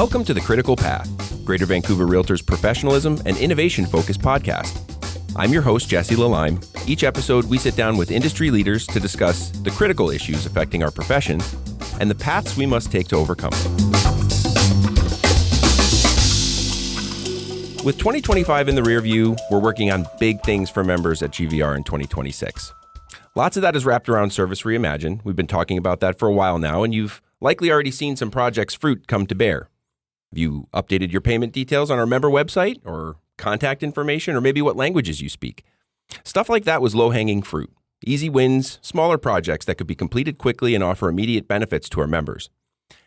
Welcome to The Critical Path, Greater Vancouver Realtors' professionalism and innovation-focused podcast. I'm your host, Jesse Lalime. Each episode, we sit down with industry leaders to discuss the critical issues affecting our profession and the paths we must take to overcome them. With 2025 in the rear view, we're working on big things for members at GVR in 2026. Lots of that is wrapped around Service Reimagined. We've been talking about that for a while now, and you've likely already seen some projects' fruit come to bear. Have you updated your payment details on our member website, or contact information, or maybe what languages you speak? Stuff like that was low-hanging fruit. Easy wins, smaller projects that could be completed quickly and offer immediate benefits to our members.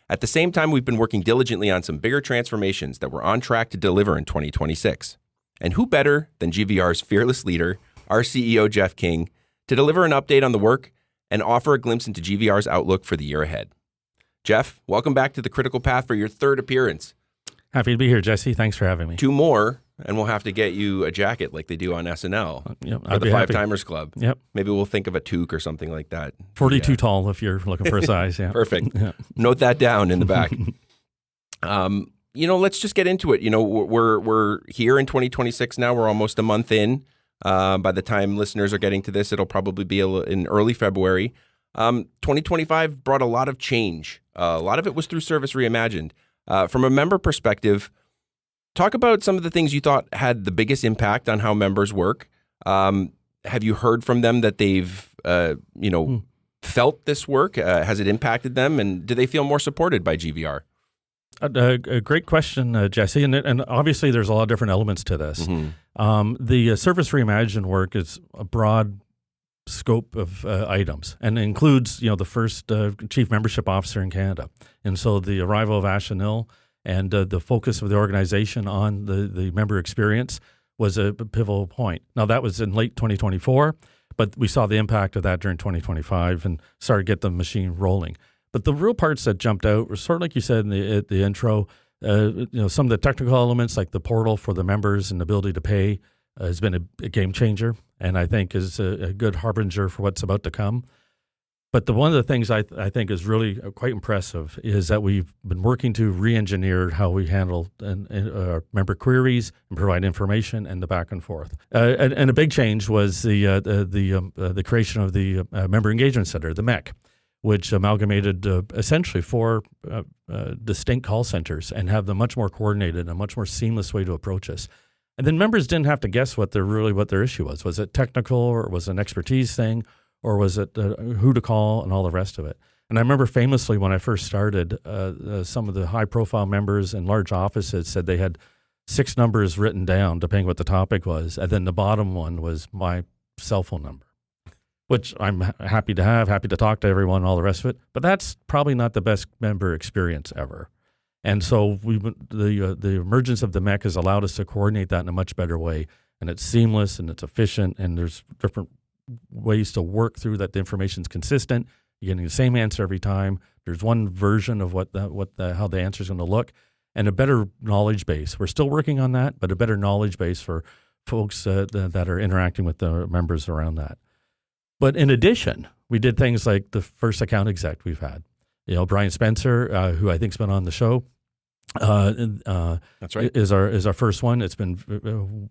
At the same time, we've been working diligently on some bigger transformations that we're on track to deliver in 2026. And who better than GVR's fearless leader, our CEO Jeff King, to deliver an update on the work and offer a glimpse into GVR's outlook for the year ahead. Jeff, welcome back to The Critical Path for your third appearance. Happy to be here, Jesse. Thanks for having me. 2 more, and we'll have to get you a jacket like they do on SNL for the Five Timers Club. Yep. Maybe we'll think of a toque or something like that. 42 tall if you're looking for a size. Yeah. Perfect. Yeah. Note that down in the back. Let's just get into it. We're here in 2026 now. We're almost a month in. By the time listeners are getting to this, it'll probably be in early February. 2025 brought a lot of change. A lot of it was through Service Reimagined. From a member perspective, talk about some of the things you thought had the biggest impact on how members work. Have you heard from them that they've, felt this work? Has it impacted them? And do they feel more supported by GVR? A great question, Jesse. And obviously there's a lot of different elements to this. Mm-hmm. The Service Reimagined work is a broad scope of items and includes, the first chief membership officer in Canada. And so the arrival of Ashley Hill and the focus of the organization on the member experience was a pivotal point. Now, that was in late 2024, but we saw the impact of that during 2025 and started to get the machine rolling. But the real parts that jumped out were sort of like you said in the intro, some of the technical elements like the portal for the members and the ability to pay has been a game changer, and I think is a good harbinger for what's about to come. But one of the things I think is really quite impressive is that we've been working to re-engineer how we handle our member queries and provide information and the back and forth. And a big change was the creation of the Member Engagement Center, the MEC, which amalgamated essentially 4 distinct call centers and have them much more coordinated and a much more seamless way to approach us. And then members didn't have to guess what their issue was. Was it technical, or was it an expertise thing, or was it who to call and all the rest of it? And I remember famously when I first started, some of the high-profile members in large offices said they had 6 numbers written down, depending what the topic was, and then the bottom one was my cell phone number, which I'm happy to talk to everyone, all the rest of it. But that's probably not the best member experience ever. And so the emergence of the MEC has allowed us to coordinate that in a much better way. And it's seamless and it's efficient, and there's different ways to work through that. The information's consistent. You're getting the same answer every time. There's one version of how the answer is going to look, and a better knowledge base. We're still working on that, but a better knowledge base for folks that are interacting with the members around that. But in addition, we did things like the first account exec we've had. Brian Spencer, who I think's been on the show. That's right. Is our first one. It's been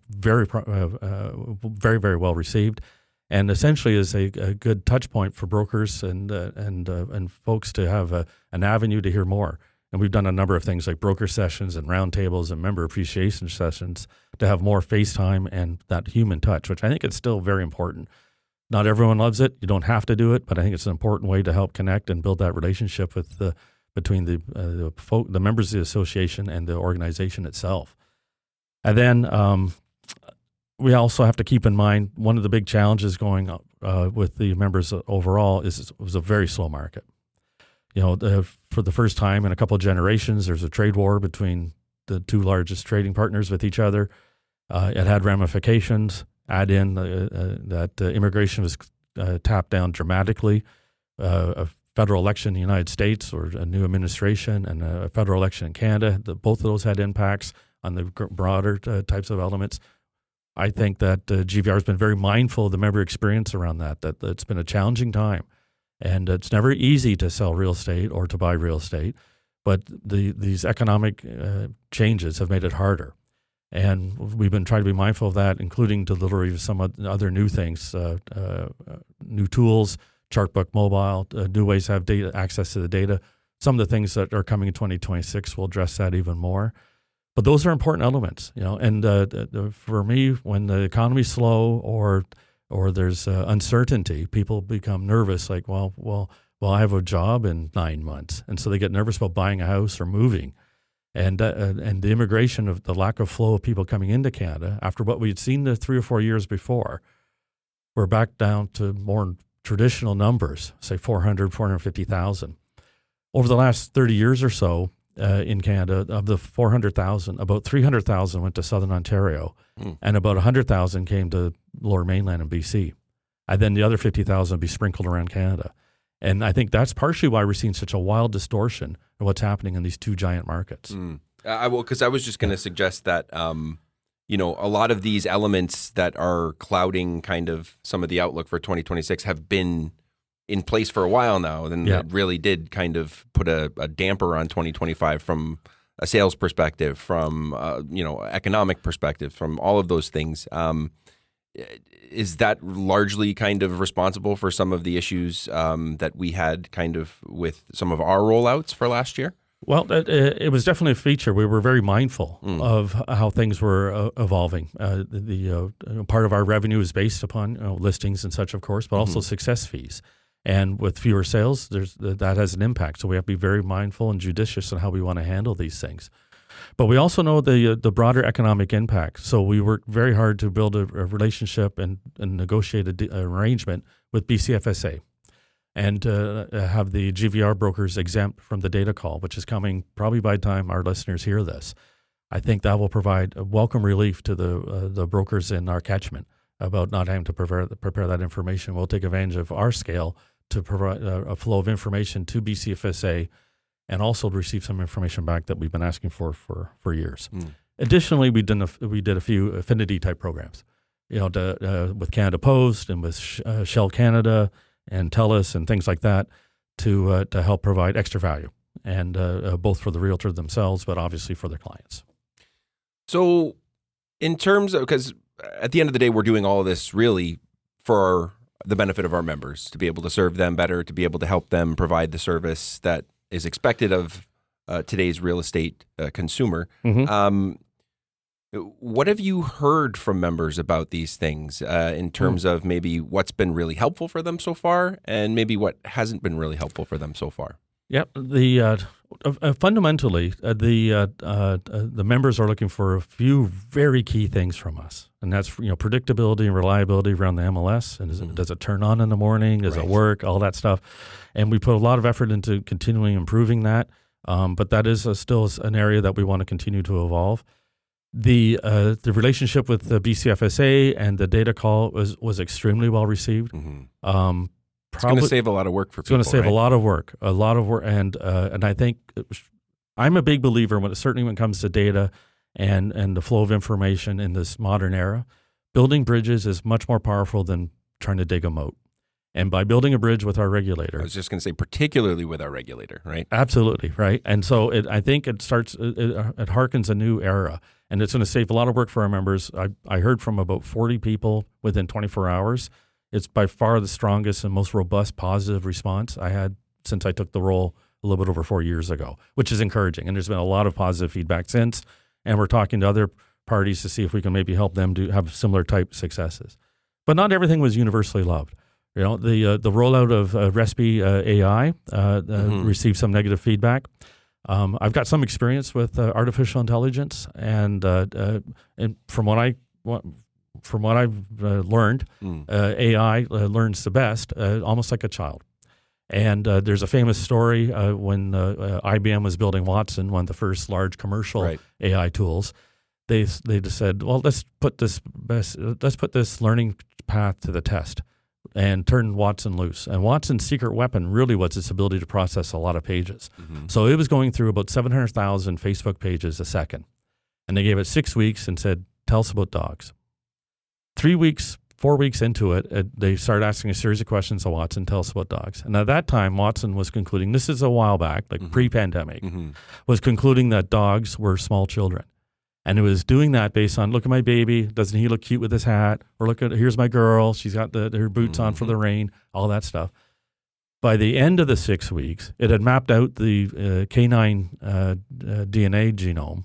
very, very well received, and essentially is a good touch point for brokers and folks to have an avenue to hear more. And we've done a number of things like broker sessions and roundtables and member appreciation sessions to have more FaceTime and that human touch, which I think is still very important. Not everyone loves it. You don't have to do it, but I think it's an important way to help connect and build that relationship with between the members of the association and the organization itself. And then we also have to keep in mind one of the big challenges going with the members overall is it was a very slow market. For the first time in a couple of generations, there's a trade war between the 2 largest trading partners with each other. It had ramifications. Add in that immigration was tapped down dramatically. A federal election in the United States, or a new administration, and a federal election in Canada, both of those had impacts on the broader types of elements. I think that GVR has been very mindful of the member experience around that it's been a challenging time. And it's never easy to sell real estate or to buy real estate. but these economic changes have made it harder. And we've been trying to be mindful of that, including delivery of some other new things, new tools, Chartbook Mobile, new ways to have data access to the data. Some of the things that are coming in 2026 will address that even more. But those are important elements, And for me, when the economy's slow or there's uncertainty, people become nervous. Like, well, I have a job in 9 months, and so they get nervous about buying a house or moving. And the immigration of the lack of flow of people coming into Canada after what we had seen the 3 or 4 years before, we're back down to more traditional numbers, say 450,000. Over the last 30 years or so in Canada, of the 400,000, about 300,000 went to Southern Ontario, and about 100,000 came to Lower Mainland and BC. And then the other 50,000 would be sprinkled around Canada. And I think that's partially why we're seeing such a wild distortion of what's happening in these two giant markets. Because I was just going to suggest that, a lot of these elements that are clouding kind of some of the outlook for 2026 have been in place for a while now. And it really did kind of put a damper on 2025 from a sales perspective, from, economic perspective, from all of those things. Is that largely kind of responsible for some of the issues that we had kind of with some of our rollouts for last year? Well, it was definitely a feature. We were very mindful of how things were evolving. Part of our revenue is based upon listings and such, of course, but also success fees. And with fewer sales, that has an impact. So we have to be very mindful and judicious on how we want to handle these things. But we also know the broader economic impact. So we worked very hard to build a relationship and negotiate an arrangement with BCFSA and have the GVR brokers exempt from the data call, which is coming probably by the time our listeners hear this. I think that will provide a welcome relief to the brokers in our catchment about not having to prepare that information. We'll take advantage of our scale to provide a flow of information to BCFSA and also to receive some information back that we've been asking for years. Additionally, we did a few affinity type programs, with Canada Post and with Shell Canada and TELUS and things like that to help provide extra value, and both for the realtor themselves, but obviously for their clients. So in terms of, because at the end of the day, we're doing all of this really for the benefit of our members, to be able to serve them better, to be able to help them provide the service that is expected of today's real estate consumer. What have you heard from members about these things in terms of maybe what's been really helpful for them so far and maybe what hasn't been really helpful for them so far? Yep. Fundamentally, the members are looking for a few very key things from us, and that's predictability and reliability around the MLS. And does it turn on in the morning? Does it work? All that stuff, and we put a lot of effort into continuing improving that. But that is still an area that we want to continue to evolve. The relationship with the BCFSA and the data call was extremely well received. It's going to save a lot of work for people. It's going to save a lot of work, and I think I'm a big believer certainly when it comes to data and the flow of information in this modern era. Building bridges is much more powerful than trying to dig a moat. And by building a bridge with our regulator, I was just going to say, particularly with our regulator, right? Absolutely, right. And so I think it harkens a new era, and it's going to save a lot of work for our members. I heard from about 40 people within 24 hours. It's by far the strongest and most robust positive response I had since I took the role a little bit over 4 years ago, which is encouraging. And there's been a lot of positive feedback since, and we're talking to other parties to see if we can maybe help them to have similar type successes. But not everything was universally loved. The rollout of Respi AI received some negative feedback. I've got some experience with artificial intelligence, and from what I've learned, AI learns the best, almost like a child. And there's a famous story when IBM was building Watson, one of the first large commercial AI tools. They just said, well, let's put this learning path to the test and turn Watson loose. And Watson's secret weapon really was its ability to process a lot of pages. So it was going through about 700,000 Facebook pages a second. And they gave it 6 weeks and said, tell us about dogs. 3 weeks 4 weeks into it, they started asking a series of questions to Watson, tell us about dogs. And at that time, Watson was concluding, this is a while back, like pre-pandemic, was concluding that dogs were small children. And it was doing that based on, look at my baby, doesn't he look cute with his hat? Or look at, here's my girl, she's got her boots on for the rain, all that stuff. By the end of the 6 weeks, it had mapped out the canine DNA genome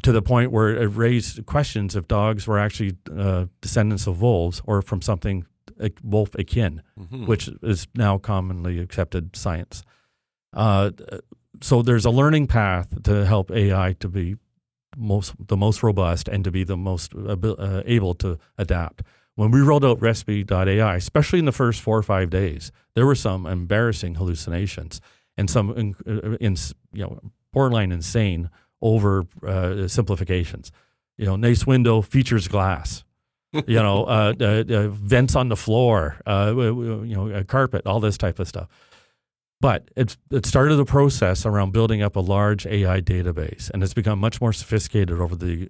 to the point where it raised questions if dogs were actually descendants of wolves or from something wolf akin, which is now commonly accepted science. So there's a learning path to help AI to be the most robust and to be the most able to adapt. When we rolled out Recipe.ai, especially in the first 4 or 5 days, there were some embarrassing hallucinations and some borderline insane over simplifications. Nice window, features glass. Vents on the floor, a carpet, all this type of stuff. But it started a process around building up a large AI database, and it's become much more sophisticated over the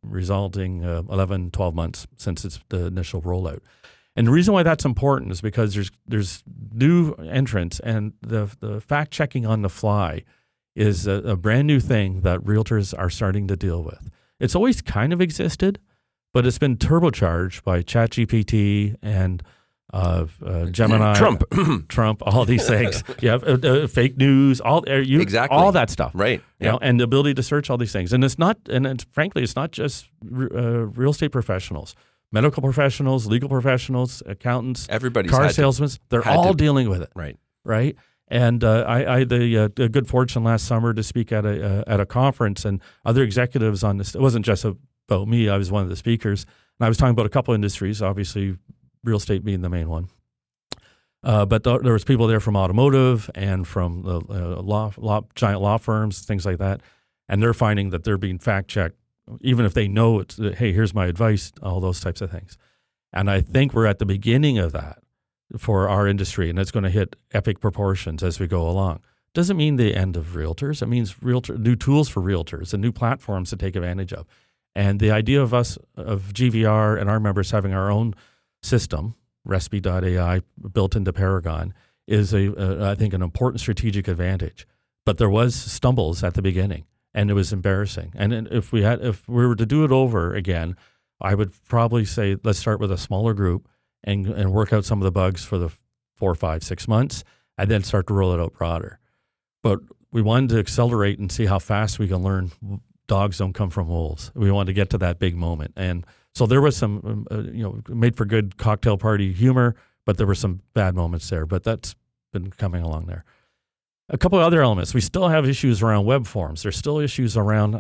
resulting 11, 12 months since it's the initial rollout. And the reason why that's important is because there's new entrants, and the fact checking on the fly is a brand new thing that realtors are starting to deal with. It's always kind of existed, but it's been turbocharged by ChatGPT and Gemini, Trump, all these things. Fake news, exactly, all that stuff, right? And the ability to search all these things. And frankly, it's not just real estate professionals, medical professionals, legal professionals, accountants, everybody's car salesmen. They're all dealing with it, right? And I had the good fortune last summer to speak at a conference, and other executives on this. It wasn't just about me. I was one of the speakers, and I was talking about a couple industries, obviously real estate being the main one. But there was people there from automotive and from the giant law firms, things like that, and they're finding that they're being fact-checked, even if they know it's, hey, here's my advice, all those types of things. And I think we're at the beginning of that for our industry, and it's going to hit epic proportions as we go along. Doesn't mean the end of realtors. It means new tools for realtors and new platforms to take advantage of. And the idea of GVR and our members having our own system, Recipe.ai, built into Paragon, is I think an important strategic advantage. But there was stumbles at the beginning, and it was embarrassing. And if we were to do it over again, I would probably say let's start with a smaller group and work out some of the bugs for the 4, 5, 6 months, and then start to roll it out broader. But we wanted to accelerate and see how fast we can learn dogs don't come from wolves. We wanted to get to that big moment. And so there was some, made for good cocktail party humor, but there were some bad moments there. But that's been coming along there. A couple of other elements. We still have issues around web forms. There's still issues around,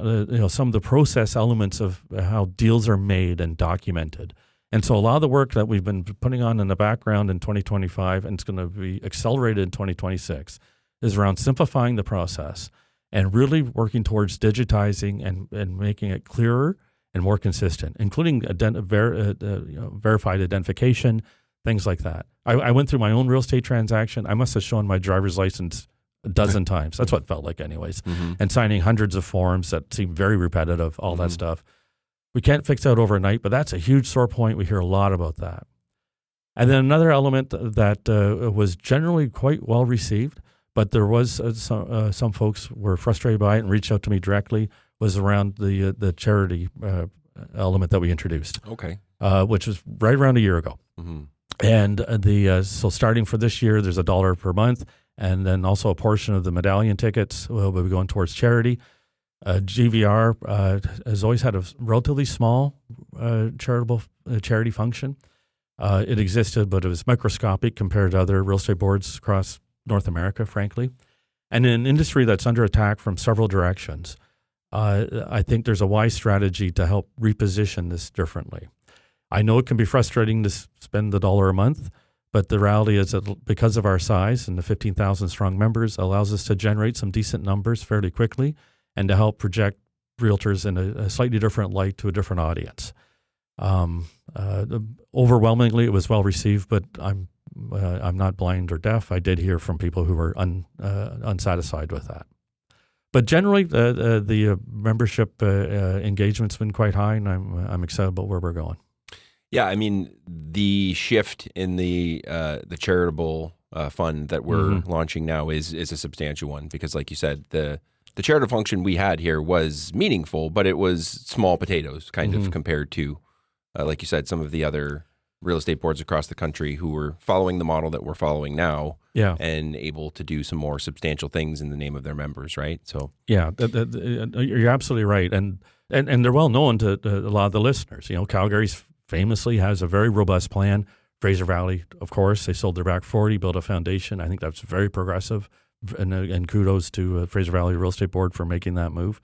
some of the process elements of how deals are made and documented. And so a lot of the work that we've been putting on in the background in 2025, and it's going to be accelerated in 2026, is around simplifying the process and really working towards digitizing and making it clearer and more consistent, including verified identification, things like that. I went through my own real estate transaction. I must have shown my driver's license a dozen times. That's what it felt like anyways. And signing hundreds of forms that seem very repetitive, all that stuff. We can't fix that overnight, but that's a huge sore point. We hear a lot about that. And then another element that was generally quite well received, but there was some folks were frustrated by it and reached out to me directly, was around the charity element that we introduced. Okay. Which was right around a year ago. And so starting for this year, there's $1 per month, and then also a portion of the medallion tickets will be going towards charity. GVR has always had a relatively small charitable charity function. It existed, but it was microscopic compared to other real estate boards across North America, frankly. And in an industry that's under attack from several directions, I think there's a wise strategy to help reposition this differently. I know it can be frustrating to spend $1 a month, but the reality is that because of our size and the 15,000 strong members, allows us to generate some decent numbers fairly quickly and to help project realtors in a slightly different light to a different audience. Overwhelmingly, it was well received, but I'm not blind or deaf. I did hear from people who were unsatisfied with that. But generally, the membership engagement's been quite high, and I'm excited about where we're going. Yeah, I mean, the shift in the charitable fund that we're launching now is a substantial one because, like you said, the charitable function we had here was meaningful, but it was small potatoes kind of compared to, like you said, some of the other real estate boards across the country who were following the model that we're following now, and able to do some more substantial things in the name of their members, right? So yeah, you're absolutely right, and they're well known to a lot of the listeners. Calgary's famously has a very robust plan. Fraser Valley, of course, they sold their back 40, built a foundation. I think that's very progressive, and kudos to Fraser Valley Real Estate Board for making that move.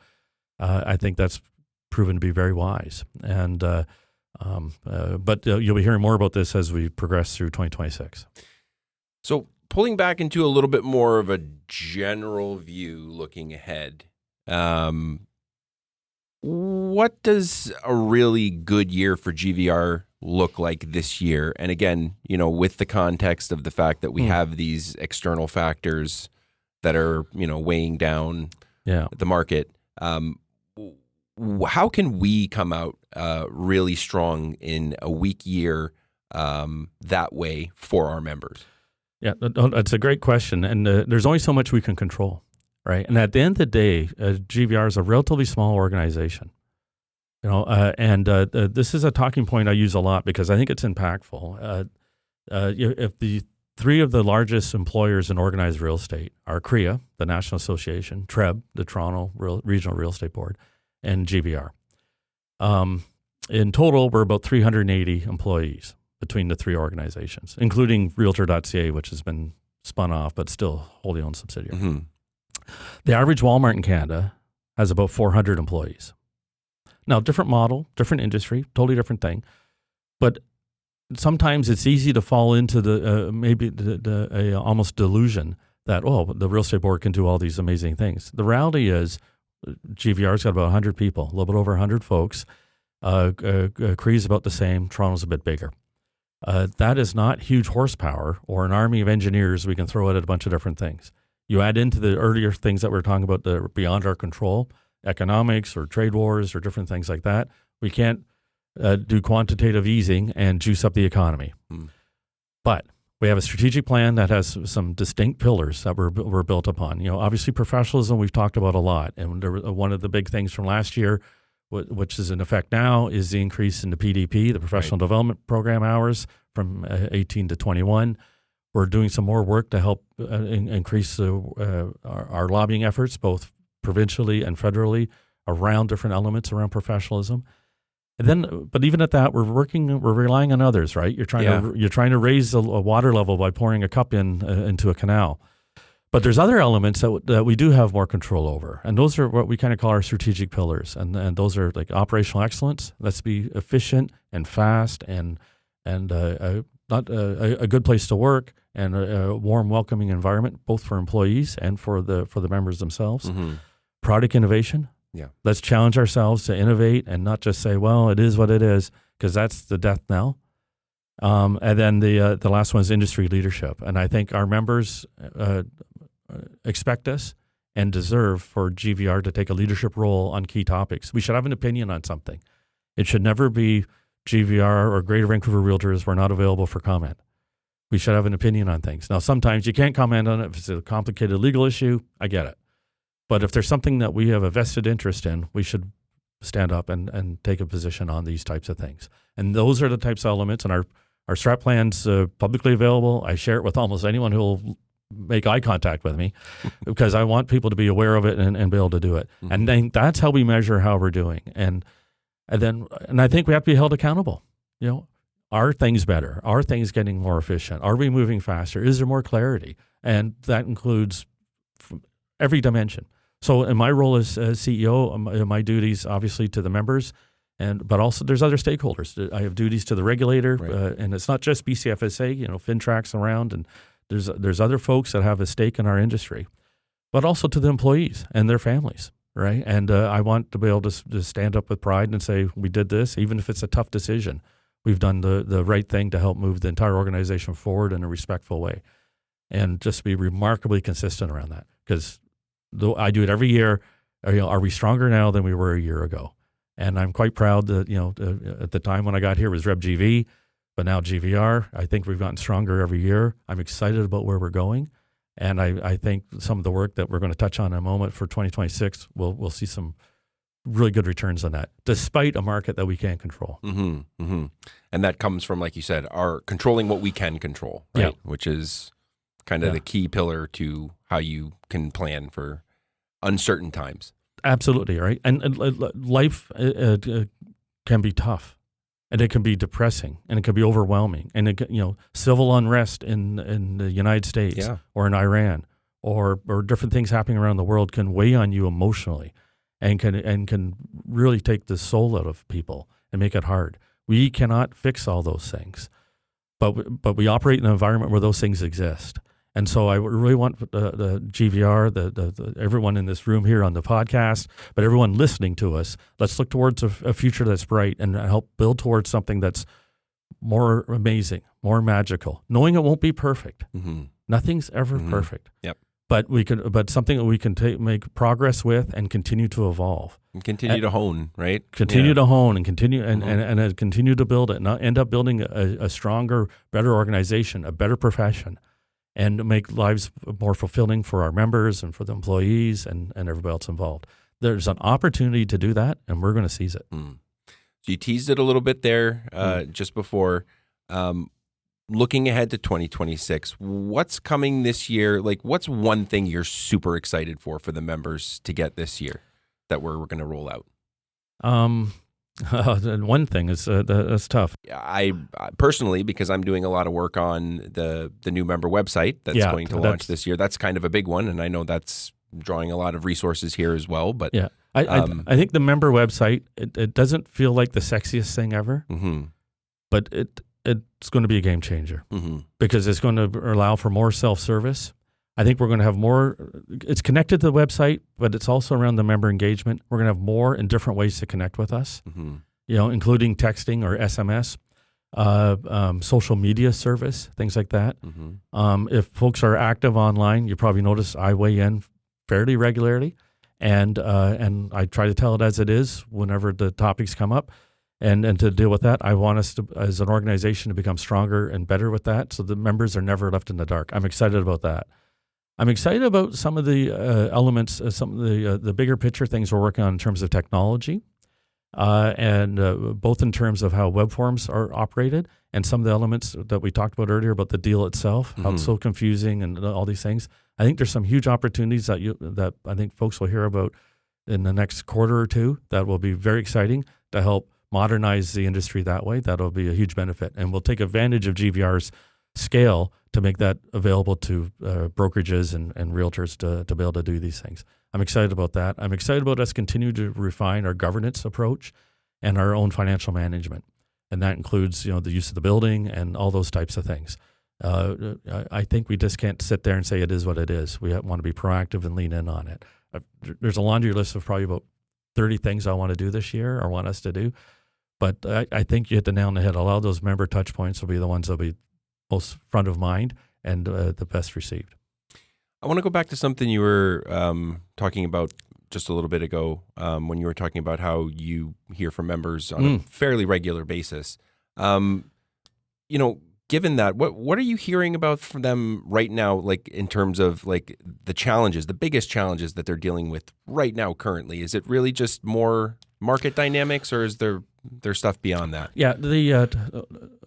I think that's proven to be very wise. And but you'll be hearing more about this as we progress through 2026. So pulling back into a little bit more of a general view looking ahead, what does a really good year for GVR look like this year? And again, with the context of the fact that we have these external factors that are, weighing down the market, how can we come out really strong in a weak year that way for our members? Yeah, that's a great question. And there's only so much we can control. Right, and at the end of the day, GVR is a relatively small organization, and this is a talking point I use a lot because I think it's impactful. If the three of the largest employers in organized real estate are CREA, the National Association, TREB, the Toronto Regional Real Estate Board, and GVR. In total, we're about 380 employees between the three organizations, including Realtor.ca, which has been spun off but still wholly owned subsidiary. Mm-hmm. The average Walmart in Canada has about 400 employees. Now, different model, different industry, totally different thing. But sometimes it's easy to fall into the maybe the almost delusion that, the real estate board can do all these amazing things. The reality is GVR's got about 100 people, a little bit over 100 folks. CRE's about the same. Toronto's a bit bigger. That is not huge horsepower or an army of engineers we can throw at a bunch of different things. You add into the earlier things that we were talking about that are beyond our control, economics or trade wars or different things like that. We can't do quantitative easing and juice up the economy. But we have a strategic plan that has some distinct pillars that we're built upon. Obviously professionalism we've talked about a lot. And one of the big things from last year, which is in effect now, is the increase in the PDP, the Professional Development Program hours from 18 to 21. We're doing some more work to help increase our lobbying efforts, both provincially and federally, around different elements around professionalism. And then, but even at that, we're relying on others, right? You're trying to raise a water level by pouring a cup into a canal. But there's other elements that we do have more control over, and those are what we kind of call our strategic pillars. And those are like operational excellence. Let's be efficient and fast and not a good place to work, and a warm, welcoming environment, both for employees and for the members themselves. Mm-hmm. Product innovation. Yeah. Let's challenge ourselves to innovate and not just say, well, it is what it is, because that's the death knell. And then the last one is industry leadership. And I think our members expect us and deserve for GVR to take a leadership role on key topics. We should have an opinion on something. It should never be GVR or Greater Vancouver Realtors were not available for comment. We should have an opinion on things. Now, sometimes you can't comment on it if it's a complicated legal issue. I get it. But if there's something that we have a vested interest in, we should stand up and take a position on these types of things. And those are the types of elements. And our strat plan's publicly available. I share it with almost anyone who will make eye contact with me because I want people to be aware of it and be able to do it. Mm-hmm. And then that's how we measure how we're doing. And I think we have to be held accountable. Are things better? Are things getting more efficient? Are we moving faster? Is there more clarity? And that includes every dimension. So in my role as CEO, my duties obviously to the members, but also there's other stakeholders. I have duties to the regulator, right. And it's not just BCFSA. FinTrack's around, and there's other folks that have a stake in our industry, but also to the employees and their families. Right. And I want to be able to stand up with pride and say, we did this, even if it's a tough decision. We've done the right thing to help move the entire organization forward in a respectful way, and just be remarkably consistent around that. Because though I do it every year, are we stronger now than we were a year ago? And I'm quite proud that, at the time when I got here it was Reb GV, but now GVR. I think we've gotten stronger every year. I'm excited about where we're going. And I think some of the work that we're going to touch on in a moment for 2026, we'll see some really good returns on that, despite a market that we can't control. Mm-hmm, mm-hmm. And that comes from, like you said, our controlling what we can control, right? Yeah. Which is kind of the key pillar to how you can plan for uncertain times. Absolutely, right? And life can be tough, and it can be depressing, and it can be overwhelming, and civil unrest in the United States or in Iran or different things happening around the world can weigh on you emotionally, and can really take the soul out of people and make it hard. We cannot fix all those things, but we operate in an environment where those things exist. And so I really want the GVR, the everyone in this room here on the podcast, but everyone listening to us, let's look towards a future that's bright and help build towards something that's more amazing, more magical, knowing it won't be perfect. Mm-hmm. Nothing's ever perfect. Yep. But something that we can make progress with and continue to evolve. And continue to hone, right? Continue to hone and continue and continue to build it, and end up building a stronger, better organization, a better profession, and make lives more fulfilling for our members and for the employees and everybody else involved. There's an opportunity to do that, and we're going to seize it. So you teased it a little bit there just before. Looking ahead to 2026, what's coming this year? Like, what's one thing you're super excited for the members to get this year that we're going to roll out? One thing is that's tough. I personally, because I'm doing a lot of work on the new member website that's going to launch this year. That's kind of a big one, and I know that's drawing a lot of resources here as well. But I think the member website it doesn't feel like the sexiest thing ever, but it's going to be a game changer because it's going to allow for more self-service. I think we're going to have more. It's connected to the website, but it's also around the member engagement. We're going to have more and different ways to connect with us, including texting or SMS, social media service, things like that. If folks are active online, you probably notice I weigh in fairly regularly, and I try to tell it as it is whenever the topics come up. And to deal with that, I want us to, as an organization, to become stronger and better with that, so the members are never left in the dark. I'm excited about that. I'm excited about some of the elements, some of the bigger picture things we're working on in terms of technology, and both in terms of how web forms are operated and some of the elements that we talked about earlier about the deal itself, how it's so confusing and all these things. I think there's some huge opportunities that I think folks will hear about in the next quarter or two that will be very exciting to help modernize the industry that way. That'll be a huge benefit, and we'll take advantage of GVR's scale to make that available to brokerages and realtors to be able to do these things. I'm excited about that. I'm excited about us continue to refine our governance approach and our own financial management, and that includes the use of the building and all those types of things. I think we just can't sit there and say it is what it is. We want to be proactive and lean in on it. There's a laundry list of probably about 30 things I want to do this year or want us to do. But I think you hit the nail on the head. A lot of those member touch points will be the ones that will be most front of mind and the best received. I want to go back to something you were talking about just a little bit ago when you were talking about how you hear from members on a fairly regular basis. Given that, what are you hearing about from them right now, like in terms of like the challenges, the biggest challenges that they're dealing with right now currently? Is it really just more market dynamics, or is there stuff beyond that? Yeah, the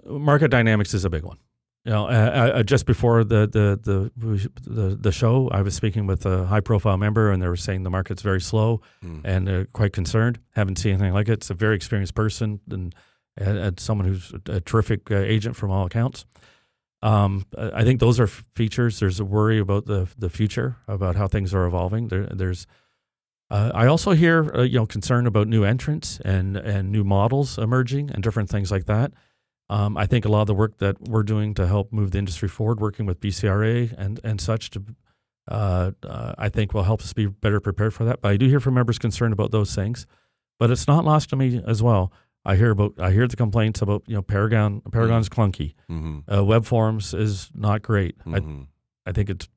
market dynamics is a big one. Just before the show, I was speaking with a high-profile member, and they were saying the market's very slow, and they're quite concerned. Haven't seen anything like it. It's a very experienced person and someone who's a terrific agent from all accounts. I think those are features. There's a worry about the future, about how things are evolving. I also hear concern about new entrants and new models emerging and different things like that. I think a lot of the work that we're doing to help move the industry forward, working with BCRA and such, I think will help us be better prepared for that. But I do hear from members concerned about those things. But it's not lost to me as well. I hear the complaints about Paragon's clunky. Web forms is not great. I think it's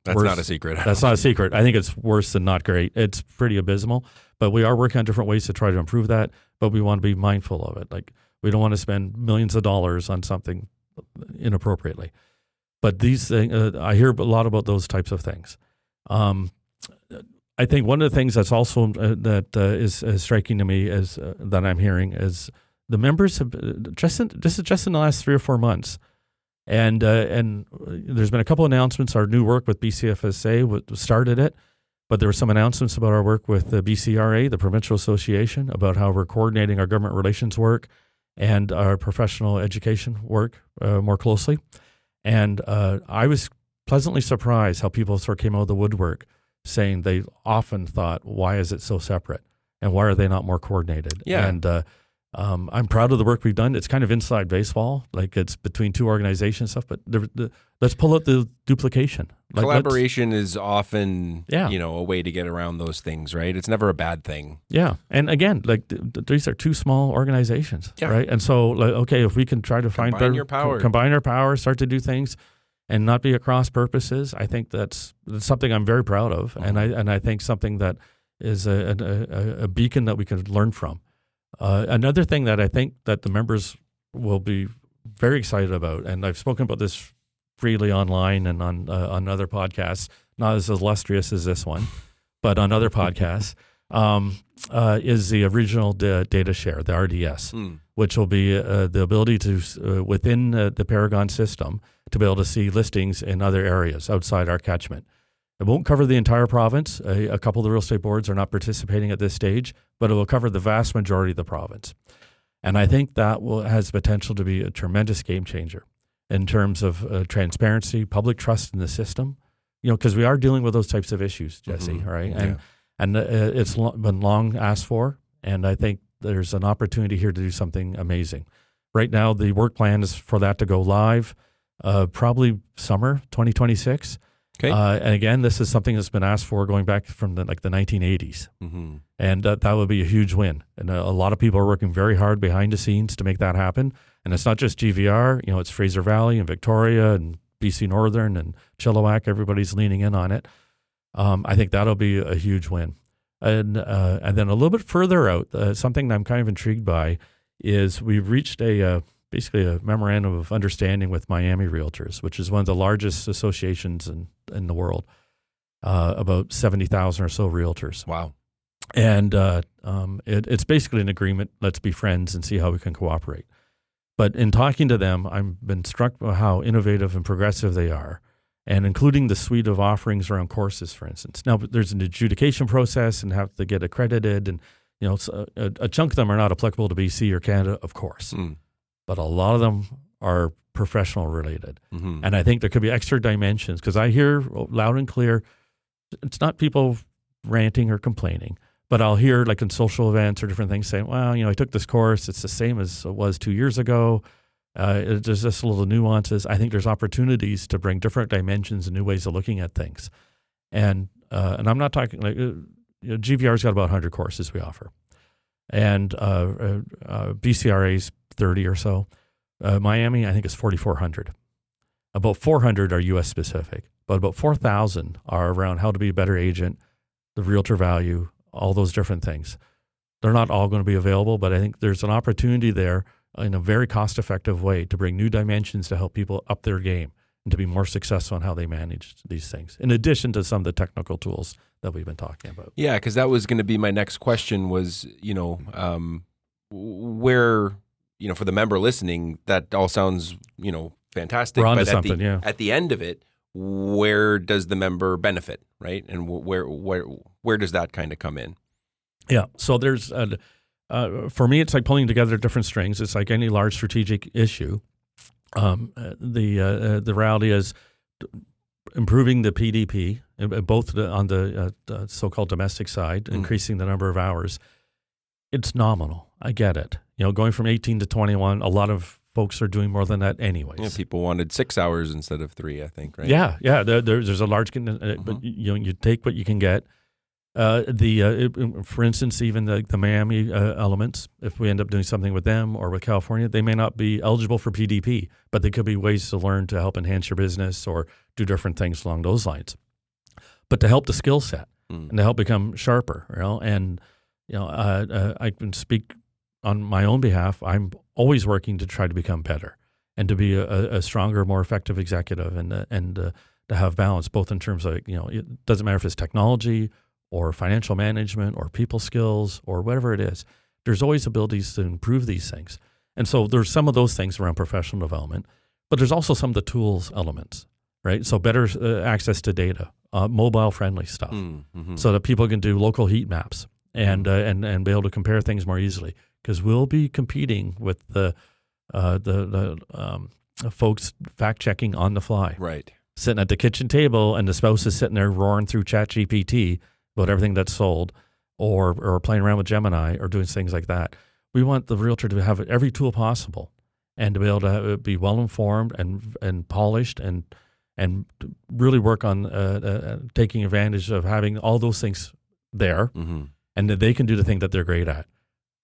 That's not a secret. That's not a secret. I think it's worse than not great. It's pretty abysmal, but we are working on different ways to try to improve that, but we want to be mindful of it. Like, we don't want to spend millions of dollars on something inappropriately. But these things, I hear a lot about those types of things. I think one of the things that's also is striking to me is that I'm hearing is the members have just in the last 3 or 4 months, and there's been a couple announcements. Our new work with BCFSA started it, but there were some announcements about our work with the BCRA, the Provincial Association, about how we're coordinating our government relations work and our professional education work more closely. And I was pleasantly surprised how people sort of came out of the woodwork saying they often thought, why is it so separate? And why are they not more coordinated? Yeah. And I'm proud of the work we've done. It's kind of inside baseball, like it's between two organizations stuff, but let's pull out the duplication. Like, collaboration is often, Yeah. a way to get around those things, right? It's never a bad thing. Yeah. And again, like these are two small organizations, Yeah. right? And so, like, okay, if we can try to find Combine your power. combine our power, start to do things and not be across purposes, I think that's something I'm very proud of. Mm-hmm. And I think something that is a beacon that we can learn from. Another thing that I think that the members will be very excited about, and I've spoken about this freely online and on other podcasts, not as illustrious as this one, but on other podcasts, is the original data share, the RDS, which will be the ability to, within the Paragon system, to be able to see listings in other areas outside our catchment. It won't cover the entire province. A couple of the real estate boards are not participating at this stage, but it will cover the vast majority of the province. And I think that has potential to be a tremendous game changer in terms of transparency, public trust in the system, because we are dealing with those types of issues, Jesse, right? Yeah. And it's been long asked for, and I think there's an opportunity here to do something amazing. Right now, the work plan is for that to go live probably summer 2026. Okay. And again, this is something that's been asked for going back from the 1980s. Mm-hmm. And that would be a huge win. And a lot of people are working very hard behind the scenes to make that happen. And it's not just GVR, it's Fraser Valley and Victoria and BC Northern and Chilliwack. Everybody's leaning in on it. I think that'll be a huge win. And then a little bit further out, something I'm kind of intrigued by is we've reached basically a memorandum of understanding with Miami Realtors, which is one of the largest associations in the world, about 70,000 or so realtors. Wow. And it's basically an agreement, let's be friends and see how we can cooperate. But in talking to them, I've been struck by how innovative and progressive they are, and including the suite of offerings around courses, for instance. Now, there's an adjudication process and have to get accredited, and a chunk of them are not applicable to BC or Canada, of course. But a lot of them are professional related. Mm-hmm. And I think there could be extra dimensions, because I hear loud and clear, it's not people ranting or complaining, but I'll hear like in social events or different things saying, well, I took this course, it's the same as it was 2 years ago. There's just little nuances. I think there's opportunities to bring different dimensions and new ways of looking at things. And I'm not talking like, GVR's got about 100 courses we offer. And BCRA's 30 or so. Miami, I think, is 4,400. About 400 are U.S. specific, but about 4,000 are around how to be a better agent, the realtor value, all those different things. They're not all going to be available, but I think there's an opportunity there in a very cost-effective way to bring new dimensions to help people up their game and to be more successful in how they manage these things, in addition to some of the technical tools that we've been talking about. Yeah, because that was going to be my next question was, where, for the member listening, that all sounds, fantastic. We're onto but something, yeah. At the end of it, where does the member benefit, right? And where does that kind of come in? Yeah, so there's, for me, it's like pulling together different strings. It's like any large strategic issue. The reality is improving the PDP, both on the so-called domestic side, increasing the number of hours. It's nominal. I get it. Going from 18 to 21, a lot of folks are doing more than that anyways. Yeah, people wanted 6 hours instead of 3, I think, right? Yeah. There's a large, but you take what you can get. For instance, even the Miami elements, if we end up doing something with them or with California, they may not be eligible for PDP, but they could be ways to learn to help enhance your business or do different things along those lines. but to help the skill set and to help become sharper. And I can speak on my own behalf. I'm always working to try to become better and to be a stronger, more effective executive, and to have balance, both in terms of, it doesn't matter if it's technology or financial management or people skills or whatever it is. There's always abilities to improve these things. And so there's some of those things around professional development, but there's also some of the tools elements, right? So better access to data, mobile-friendly stuff, so that people can do local heat maps and be able to compare things more easily. Because we'll be competing with the folks fact-checking on the fly. Right. Sitting at the kitchen table and the spouse is sitting there roaring through ChatGPT about everything that's sold, or playing around with Gemini or doing things like that. We want the realtor to have every tool possible and to be able to be well-informed and polished and really work on taking advantage of having all those things there, and that they can do the thing that they're great at.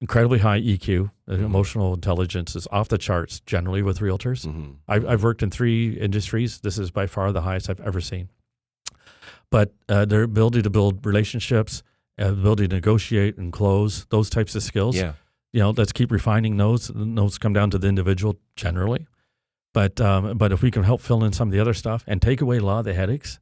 Incredibly high EQ, emotional intelligence is off the charts generally with realtors. I've worked in 3 industries. This is by far the highest I've ever seen. But their ability to build relationships, ability to negotiate and close, those types of skills. Yeah. Let's keep refining those. Those come down to the individual generally. But if we can help fill in some of the other stuff and take away a lot of the headaches,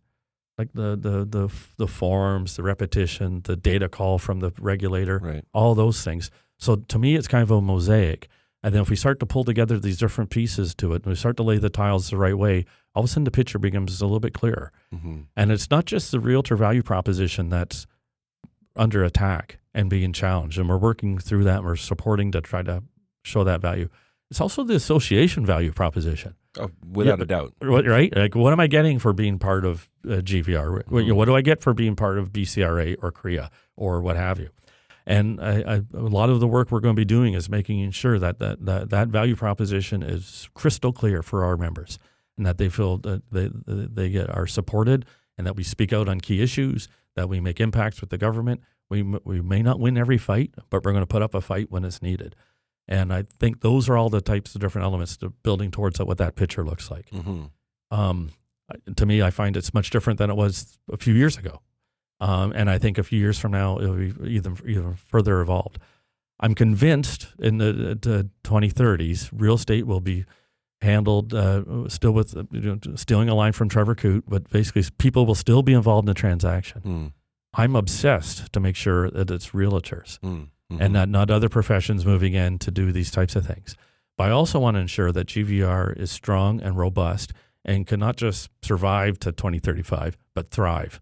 like the forms, the repetition, the data call from the regulator, right, all those things. So to me, it's kind of a mosaic. And then if we start to pull together these different pieces to it, and we start to lay the tiles the right way, all of a sudden the picture becomes a little bit clearer. And it's not just the realtor value proposition that's under attack and being challenged. And we're working through that, and we're supporting to try to show that value. It's also the association value proposition. Oh, without a doubt. Right? Like, what am I getting for being part of GVR? What do I get for being part of BCRA or CREA or what have you? And a lot of the work we're going to be doing is making sure that value proposition is crystal clear for our members, and that they feel that they are supported, and that we speak out on key issues, that we make impacts with the government. We may not win every fight, but we're going to put up a fight when it's needed. And I think those are all the types of different elements to building towards what that picture looks like. To me, I find it's much different than it was a few years ago. And I think a few years from now, it'll be even further evolved. I'm convinced in the 2030s, real estate will be handled still with stealing a line from Trevor Coote, but basically people will still be involved in the transaction. I'm obsessed to make sure that it's realtors and not other professions moving in to do these types of things. But I also want to ensure that GVR is strong and robust and can not just survive to 2035, but thrive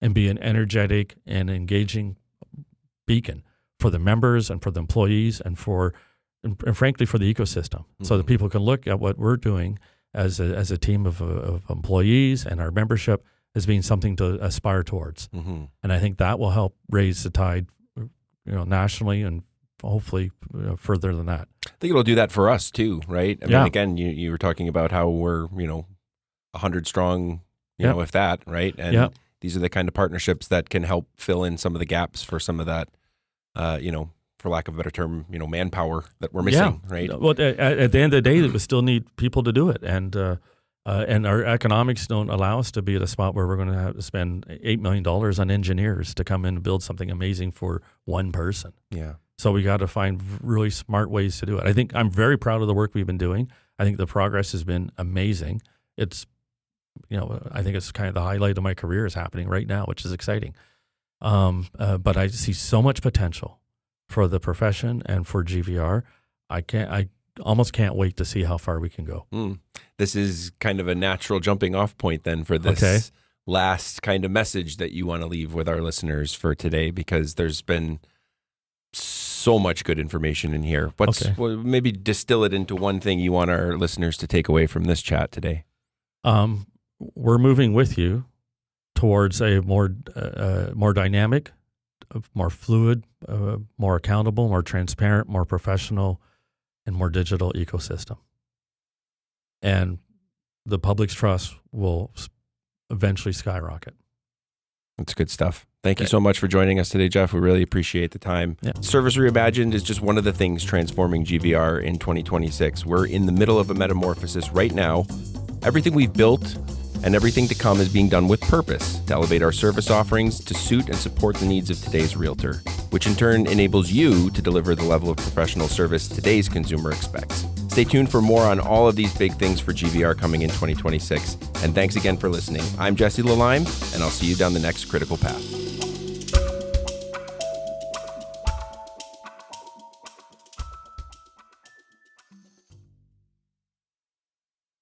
and be an energetic and engaging beacon for the members and for the employees and frankly for the ecosystem, so that people can look at what we're doing as a team of employees and our membership as being something to aspire towards. And I think that will help raise the tide, nationally and hopefully further than that. I think it'll do that for us too, right? I mean, again, you were talking about how we're 100 strong, if that, right? And these are the kind of partnerships that can help fill in some of the gaps for some of that, for lack of a better term, manpower that we're missing, right? Well, at the end of the day, we still need people to do it, and our economics don't allow us to be at a spot where we're going to have to spend $8 million on engineers to come in and build something amazing for one person. Yeah. So we got to find really smart ways to do it. I think I'm very proud of the work we've been doing. I think the progress has been amazing. It's I think it's kind of the highlight of my career is happening right now, which is exciting. But I see so much potential for the profession and for GVR. I almost can't wait to see how far we can go. This is kind of a natural jumping off point then for this last kind of message that you want to leave with our listeners for today, because there's been so much good information in here. Well, maybe distill it into one thing you want our listeners to take away from this chat today. We're moving with you towards a more dynamic, more fluid, more accountable, more transparent, more professional, and more digital ecosystem. And the public's trust will eventually skyrocket. That's good stuff. Thank you so much for joining us today, Jeff. We really appreciate the time. Yeah. Service Reimagined is just one of the things transforming GVR in 2026. We're in the middle of a metamorphosis right now. Everything we've built And everything to come is being done with purpose to elevate our service offerings to suit and support the needs of today's realtor, which in turn enables you to deliver the level of professional service today's consumer expects. Stay tuned for more on all of these big things for GVR coming in 2026. And thanks again for listening. I'm Jesse Lalime, and I'll see you down the next critical path.